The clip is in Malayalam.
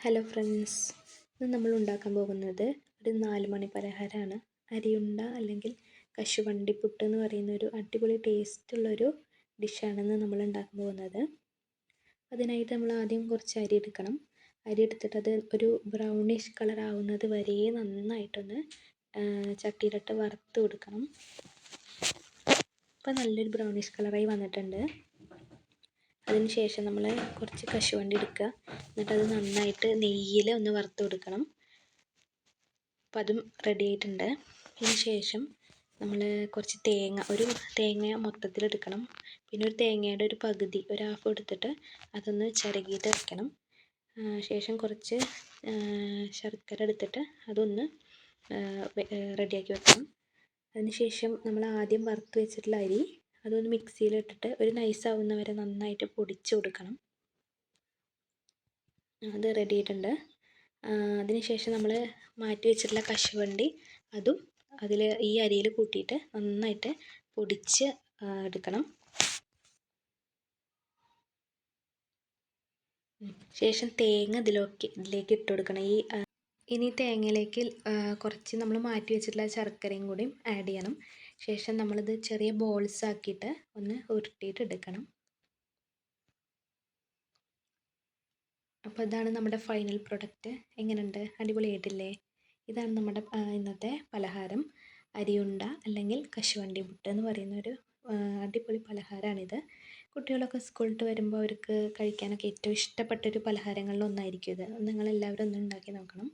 ഹലോ ഫ്രണ്ട്സ്, ഇന്ന് നമ്മൾ ഉണ്ടാക്കാൻ പോകുന്നത് ഒരു 4 മണി പലഹാരമാണ്. അരിയുണ്ട അല്ലെങ്കിൽ കശുവണ്ടി പുട്ട് എന്ന് പറയുന്ന ഒരു അടിപൊളി ടേസ്റ്റുള്ളൊരു ഡിഷാണെന്ന് നമ്മൾ ഉണ്ടാക്കാൻ പോകുന്നത്. അതിനായിട്ട് നമ്മൾ ആദ്യം കുറച്ച് അരി എടുക്കണം. അരി എടുത്തിട്ട് അത് ഒരു ബ്രൗണിഷ് കളർ ആവുന്നത് വരെ നന്നായിട്ടൊന്ന് ചട്ടിയിലിട്ട് വറുത്ത് കൊടുക്കണം. ഇപ്പോൾ നല്ലൊരു ബ്രൗണിഷ് കളറായി വന്നിട്ടുണ്ട്. അതിന് ശേഷം നമ്മൾ കുറച്ച് കശുവണ്ടി എടുക്കുക. എന്നിട്ട് അത് നന്നായിട്ട് നെയ്യിൽ ഒന്ന് വറുത്ത് കൊടുക്കണം. അപ്പോൾ അതും റെഡി ആയിട്ടുണ്ട്. അതിന് ശേഷം നമ്മൾ കുറച്ച് ഒരു തേങ്ങ മൊത്തത്തിലെടുക്കണം. പിന്നെ ഒരു തേങ്ങയുടെ ഒരു പകുതി, ഒരു ഹാഫ് എടുത്തിട്ട് അതൊന്ന് ചിരകിയിട്ട് വെക്കണം. ശേഷം കുറച്ച് ശർക്കര എടുത്തിട്ട് അതൊന്ന് റെഡിയാക്കി വെക്കണം. അതിന് ശേഷം നമ്മൾ ആദ്യം വറുത്ത് വെച്ചിട്ടുള്ള അരി അതൊന്ന് മിക്സിയിലിട്ടിട്ട് ഒരു നൈസാവുന്ന വരെ നന്നായിട്ട് പൊടിച്ച് കൊടുക്കണം. അത് റെഡി ആയിട്ടുണ്ട്. അതിന് ശേഷം നമ്മൾ മാറ്റി വെച്ചിട്ടുള്ള കശുവണ്ടി അതും ഈ അരിയിൽ കൂട്ടിയിട്ട് നന്നായിട്ട് പൊടിച്ച് എടുക്കണം. ശേഷം തേങ്ങ ഇതിലേക്ക് ഇട്ട് കൊടുക്കണം. ഇനി തേങ്ങയിലേക്ക് കുറച്ച് നമ്മൾ മാറ്റി വെച്ചിട്ടുള്ള ശർക്കരയും കൂടി ആഡ് ചെയ്യണം. ശേഷം നമ്മളിത് ചെറിയ ബോൾസ് ആക്കിയിട്ട് ഒന്ന് ഉരുട്ടിയിട്ട് എടുക്കണം. അപ്പോൾ ഇതാണ് നമ്മുടെ ഫൈനൽ പ്രൊഡക്റ്റ്. എങ്ങനെയുണ്ട്? അടിപൊളിയായിട്ടില്ലേ? ഇതാണ് നമ്മുടെ ഇന്നത്തെ പലഹാരം, അരിയുണ്ട അല്ലെങ്കിൽ കശുവണ്ടി പുട്ട് എന്ന് പറയുന്നൊരു അടിപൊളി പലഹാരമാണിത്. കുട്ടികളൊക്കെ സ്കൂളിൽ വരുമ്പോൾ അവർക്ക് കഴിക്കാനൊക്കെ ഏറ്റവും ഇഷ്ടപ്പെട്ടൊരു പലഹാരങ്ങളിലൊന്നായിരിക്കും ഇത്. നിങ്ങളെല്ലാവരും ഒന്ന് ഉണ്ടാക്കി നോക്കണം.